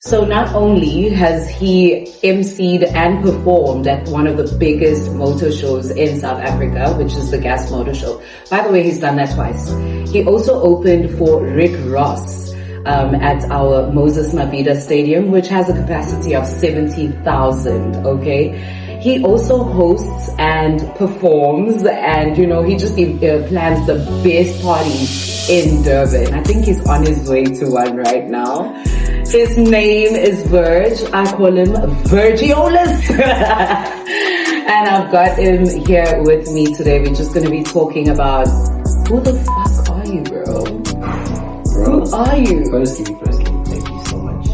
So not only has he emceed and performed at one of the biggest motor shows in South Africa, which is the Gas Motor Show. By the way, he's done that twice. He also opened for Rick Ross at our Moses Mabhida Stadium, which has a capacity of 70,000, okay? He also hosts and performs, and he just plans the best parties in Durban. I think he's on his way to one right now. His name is Verge. I call him Vergeolus. And I've got him here with me today. We're just going to be talking about who the fuck are you, bro? Who are you? Firstly, thank you so much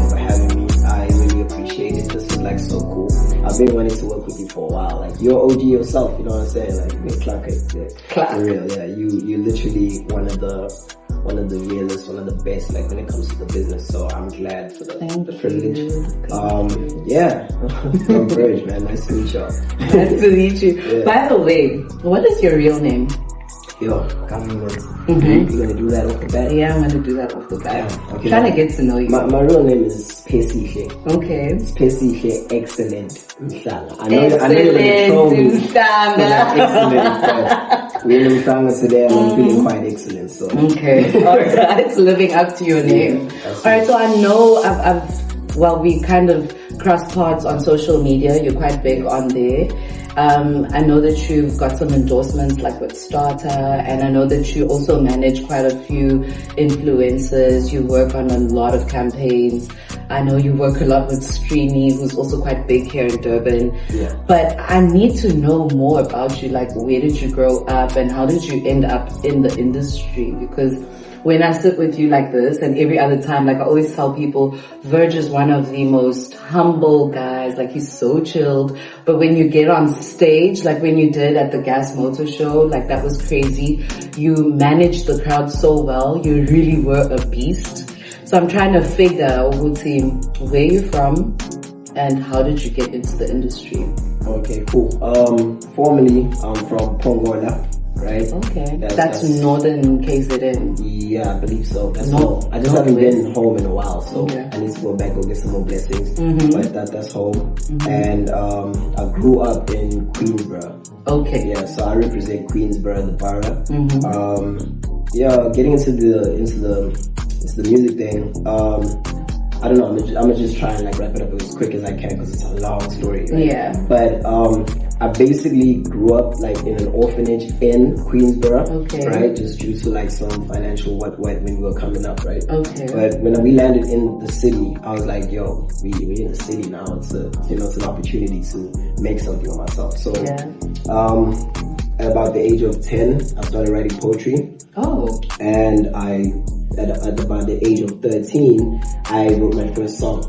for having me. I really appreciate it. This is like so cool. I've been wanting to work with you for a while. Like, you're OG yourself, you know what I'm saying? Like, you're Clark. For real, yeah. You're literally one of the realest, one of the best, like when it comes to the business. So I'm glad for the privilege. Yeah. I'm Verge, man. Nice to meet y'all. Nice to meet you. Yeah. By the way, what is your real name? Yo, got me one. You gonna do that off the bat? Yeah, I'm gonna do that off the bat. Yeah, okay. Trying to get to know you. My real name is Spesihle. Okay. Spesihle Excellent Mhlanga. I know Excellent you're gonna throw me. Mhlanga. Excellent. We're in Mhlanga today and I'm feeling quite excellent. So okay. Alright, it's living up to your name. Alright, so I know we kind of crossed paths on social media. You're quite big on there. I know that you've got some endorsements like with Starter, and I know that you also manage quite a few influencers. You work on a lot of campaigns. I know you work a lot with Streeny, who's also quite big here in Durban. Yeah. But I need to know more about you, like where did you grow up and how did you end up in the industry? Because when I sit with you like this and every other time, like I always tell people, Verge is one of the most humble guys. Like he's so chilled. But when you get on stage, like when you did at the Gas Motor Show, like that was crazy. You managed the crowd so well. You really were a beast. So I'm trying to figure, where you're from and how did you get into the industry? Okay, cool. Formerly, I'm from Pongola. Right? Okay. That's northern KZN. Yeah, I believe so. That's home. I just haven't been home in a while, so I need to go back, go get some more blessings. But that's home. And I grew up in Queensborough. Okay. Yeah, so I represent Queensborough, the borough. Yeah, getting into the music thing. I don't know, I'm gonna just try and like wrap it up as quick as I can because it's a long story, right? Yeah. But I basically grew up like in an orphanage in Queensborough, right? Just due to like some financial what when we were coming up, right? Okay. But when we landed in the city, I was like, yo, we're in the city now. It's an opportunity to make something of myself. So at about the age of 10, I started writing poetry. Oh. And at about the age of 13, I wrote my first song.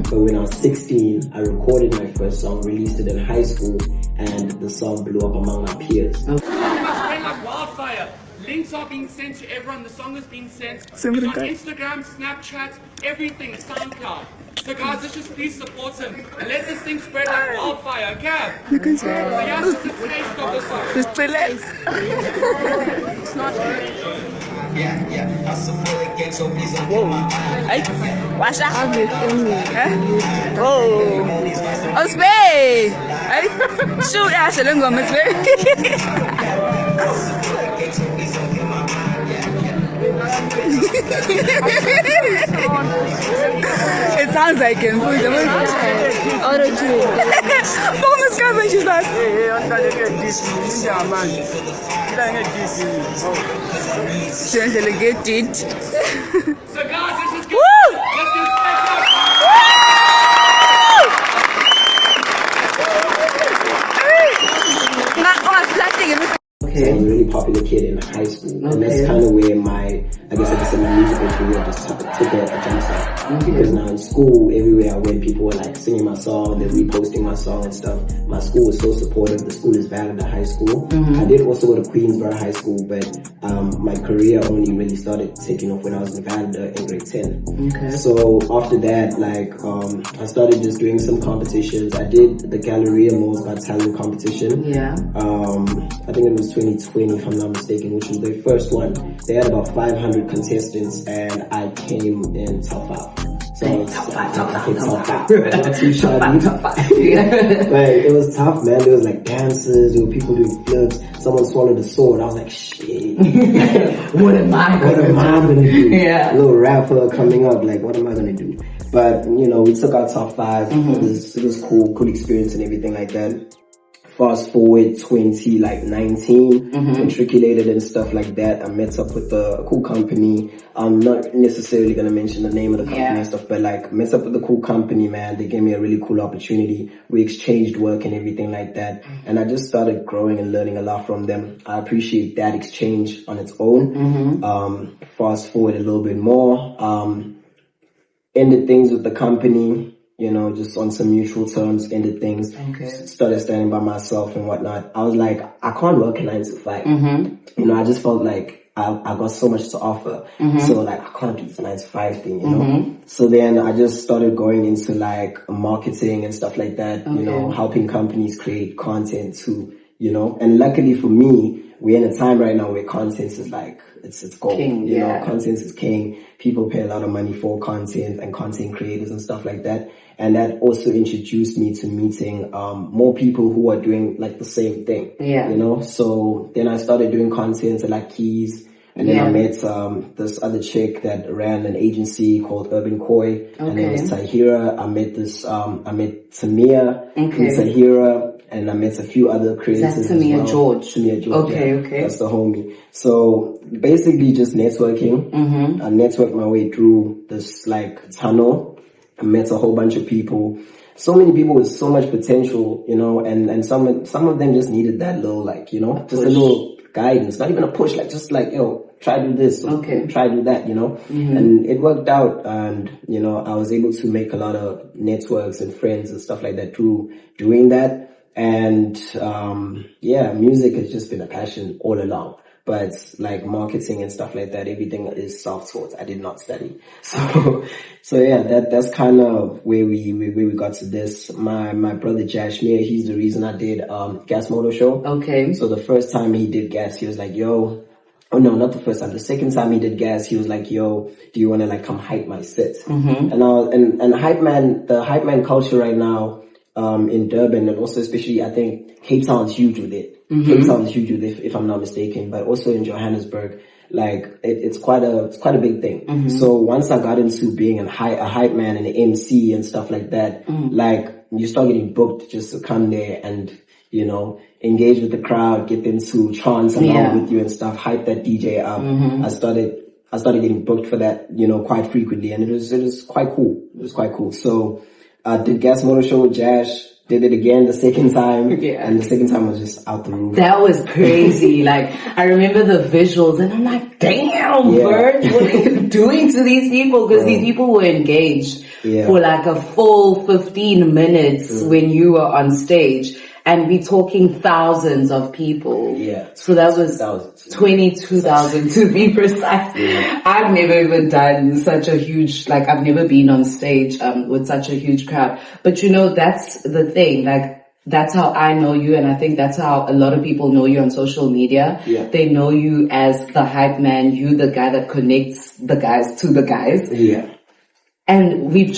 But when I was 16, I recorded my first song, released it in high school, and the song blew up among my peers. It must spread like wildfire. Links are being sent to everyone. The song is being sent. It's on Instagram, Snapchat, everything, SoundCloud. So guys, let's just please support him and let this thing spread like wildfire. Okay? You can say it. Yeah, just a taste of the song. Just relax. It's not Yeah, I support the gang, so please don't Whoa. Hey, watch out. Whoa. Oh, Spade. Hey, shoot out to them guys, It sounds like him. Auto-tune. Mama's cousin, she's like, she actually get it. So guys, let's just get So I was a really popular kid in high school, and that's kind of where my musical career just took a jump start. Because now in school, everywhere I went, people were like singing my song, they're reposting my song and stuff. My school was so supportive. The school is valid at high school. I did also go to Queensborough High School, but my career only really started taking off when I was in Nevada in grade 10. So after that, I started just doing some competitions. I did the Galleria Malls Got Talent competition. I think it was 2020, if I'm not mistaken, which was their first one. They had about 500 contestants, and I came in top 5. So top five. Not too shabby. Top five. Yeah. But it was tough, man. There was like dances, there were people doing flips. Someone swallowed a sword. I was like, shit. What am I gonna do? Yeah. A little rapper coming up, like, what am I gonna do? But, you know, we took our top 5. It was cool experience and everything like that. Fast forward 2019, matriculated and stuff like that. I met up with a cool company. I'm not necessarily gonna mention the name of the company and stuff, but like met up with a cool company, man. They gave me a really cool opportunity. We exchanged work and everything like that. And I just started growing and learning a lot from them. I appreciate that exchange on its own. Fast forward a little bit more. Ended things with the company. You know, just on some mutual terms, ended things, started standing by myself and whatnot. I was like, I can't work a 9 to 5. You know, I just felt like I got so much to offer. So like, I can't do this 9 to 5 thing, you know? So then I just started going into like marketing and stuff like that, you know, helping companies create content too, you know? And luckily for me, we're in a time right now where content is like, it's gold. King, you know, content is king. People pay a lot of money for content and content creators and stuff like that. And that also introduced me to meeting more people who are doing like the same thing. Yeah. You know, so then I started doing content at like Keys. And then I met this other chick that ran an agency called Urban Koi. And it was Tahira. I met Tamia from Tahira. And I met a few other creators as well. Tamia George. Tamia George. Okay. That's the homie. So basically just networking. I networked my way through this like tunnel. I met a whole bunch of people. So many people with so much potential, you know, and some of them just needed that little like, you know, just a little guidance, not even a push, like just like, yo, try to do this, try to do that, you know. And it worked out, and you know, I was able to make a lot of networks and friends and stuff like that through doing that. And music has just been a passion all along. But like marketing and stuff like that, everything is self-taught. I did not study. So yeah, that's kind of where we got to this. My brother Jashmir, he's the reason I did Gas Motor Show. Okay. So the first time he did Gas, he was like, yo, oh no, not the first time. The second time he did Gas, he was like, yo, do you want to like come hype my set? And the hype man culture right now, in Durban, and also especially I think Cape Town's huge with it. Cape Town's huge with it, if I'm not mistaken, but also in Johannesburg, like it's quite a big thing. So once I got into being a hype man and an MC and stuff like that, like you start getting booked just to come there and, you know, engage with the crowd, get them to chance along with you and stuff, hype that DJ up. I started getting booked for that, you know, quite frequently, and it was quite cool. It was quite cool. So I did Gas Motor Show with Jash, did it again the second time, and the second time was just out the roof. That was crazy. Like, I remember the visuals, and I'm like, damn, Verge, what are you doing to these people? Because these people were engaged for like a full 15 minutes when you were on stage. And we're talking thousands of people. Yeah. So that was 22,000 to be precise. Yeah. I've never even done such a huge, like I've never been on stage with such a huge crowd. But you know, that's the thing. Like, that's how I know you, and I think that's how a lot of people know you on social media. Yeah. They know you as the hype man, you the guy that connects the guys to the guys. Yeah. And we've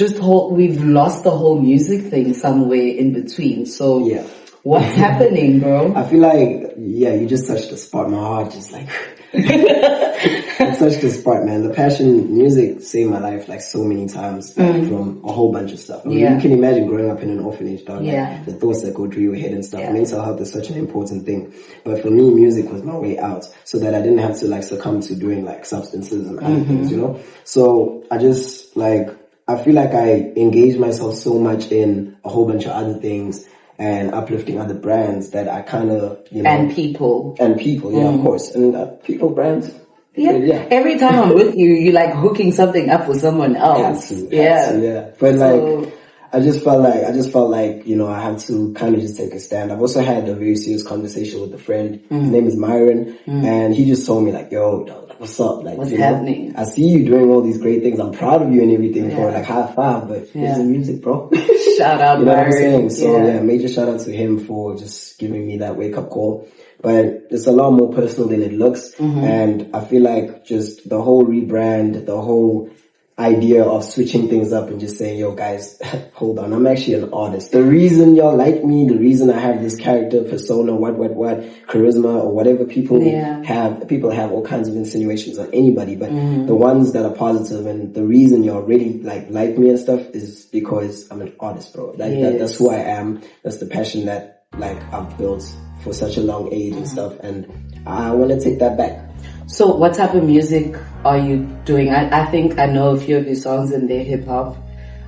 lost the whole music thing somewhere in between. So yeah. What's happening, bro? I feel like, you just touched the spot. My heart just like, it touched the spot, man. The passion, music saved my life like so many times from a whole bunch of stuff. I mean, you can imagine growing up in an orphanage, dog. Like, the thoughts that go through your head and stuff. Mental health is such an important thing. But for me, music was my way out, so that I didn't have to like succumb to doing like substances and other things, you know? So I just like, I feel like I engaged myself so much in a whole bunch of other things and uplifting other brands that I kind of, you know. And people, of course. And people, brands. Yeah. Every time I'm with you, you're like hooking something up with someone else. Yeah. But like, I just felt like, you know, I have to kind of just take a stand. I've also had a very serious conversation with a friend. His name is Myron. And he just told me like, yo, dog, what's up? Like, what's happening? I see you doing all these great things. I'm proud of you and everything for like high five, but here's the music, bro. Shout out, you know Myron. What I'm saying? So major shout out to him for just giving me that wake up call. But it's a lot more personal than it looks. And I feel like just the whole rebrand, the whole idea of switching things up and just saying, yo guys, hold on, I'm actually an artist. The reason y'all like me, the reason I have this character, persona, what, charisma or whatever people have all kinds of insinuations on anybody, but the ones that are positive and the reason y'all really like me and stuff is because I'm an artist, bro. That's who I am. That's the passion that like I've built for such a long age and stuff, and I want to take that back. So what type of music are you doing? I think I know a few of your songs and they're hip hop.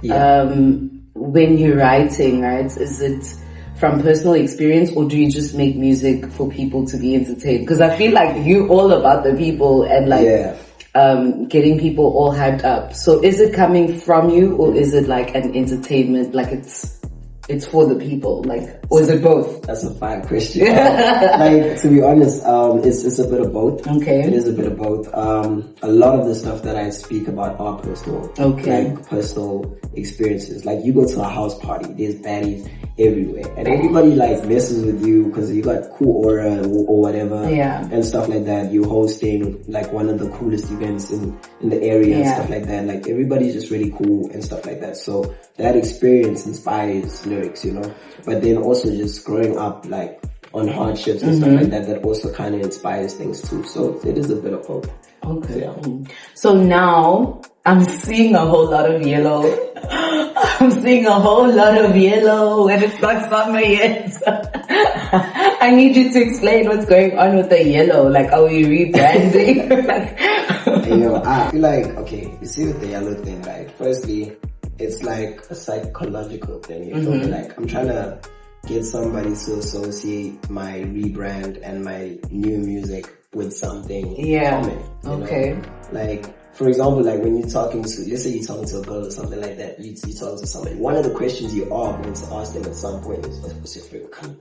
Yeah. When you're writing, right, is it from personal experience or do you just make music for people to be entertained? Because I feel like you all about the people and like getting people all hyped up. So is it coming from you or is it like an entertainment, like it's for the people, like, or is it both? That's a fine question. Like, to be honest, it's a bit of both. Okay. It is a bit of both. A lot of the stuff that I speak about are personal. Okay. Like, personal experiences. Like, you go to a house party, there's baddies everywhere. And everybody, like, messes with you because you got cool aura or whatever. Yeah. And stuff like that. You're hosting, like, one of the coolest events in the area and stuff like that. Like, everybody's just really cool and stuff like that. So, that experience inspires lyrics, you know? But then also just growing up, like, on hardships and stuff like that, that also kind of inspires things too. So it is a bit of both. Okay. So now I'm seeing a whole lot of yellow. I'm seeing a whole lot of yellow and it's not summer yet. I need you to explain what's going on with the yellow. Like, are we rebranding? You know, I feel like, okay, you see with the yellow thing, right? Firstly, it's like a psychological thing. You feel me? Like, I'm trying to get somebody to associate my rebrand and my new music with something common. Okay. Know? Like, for example, like when you're talking to, let's say you're talking to a girl or something like that, you're talking to somebody, one of the questions you are going to ask them at some point is, what's your favorite color?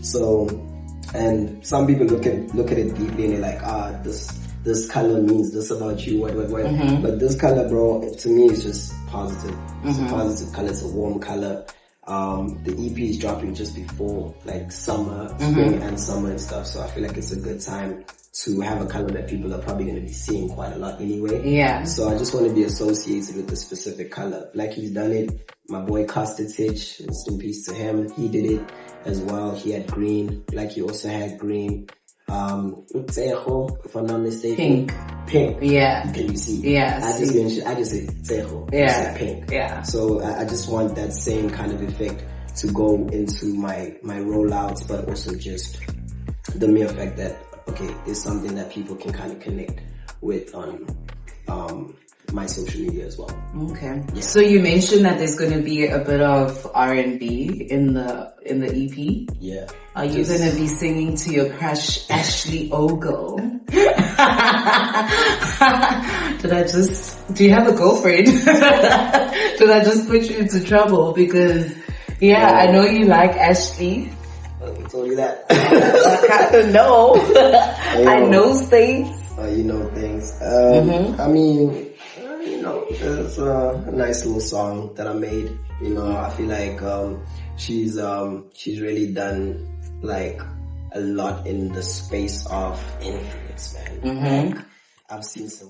So, and some people look at it deeply and they're like, this color means this about you, what. But this color, bro, to me is just positive. It's a positive color, it's a warm color. The EP is dropping just before like summer, spring and summer and stuff. So I feel like it's a good time to have a color that people are probably going to be seeing quite a lot anyway. Yeah. So I just want to be associated with a specific color. Blackie's done it. My boy Custard Titch, rest in peace to him. He did it as well. He had green. Blackie also had green. Tsejo, if I'm not mistaken. Pink. Yeah. Can you see? Yeah. I just said Tsejo. Yeah. I said pink. Yeah. So I just want that same kind of effect to go into my rollouts, but also just the mere fact that, okay, it's something that people can kind of connect with on, my social media as well. Okay. Yeah. So you mentioned that there's going to be a bit of R&B in the EP. Yeah. Are you going to be singing to your crush Ashley Ogle? Do you have a girlfriend? Did I just put you into trouble? Because I know you like Ashley. Who told you that? I know. I know things. You know things. I mean, you know, there's a nice little song that I made. You know, I feel like she's really done like a lot in the space of influence, man. Like, I've seen some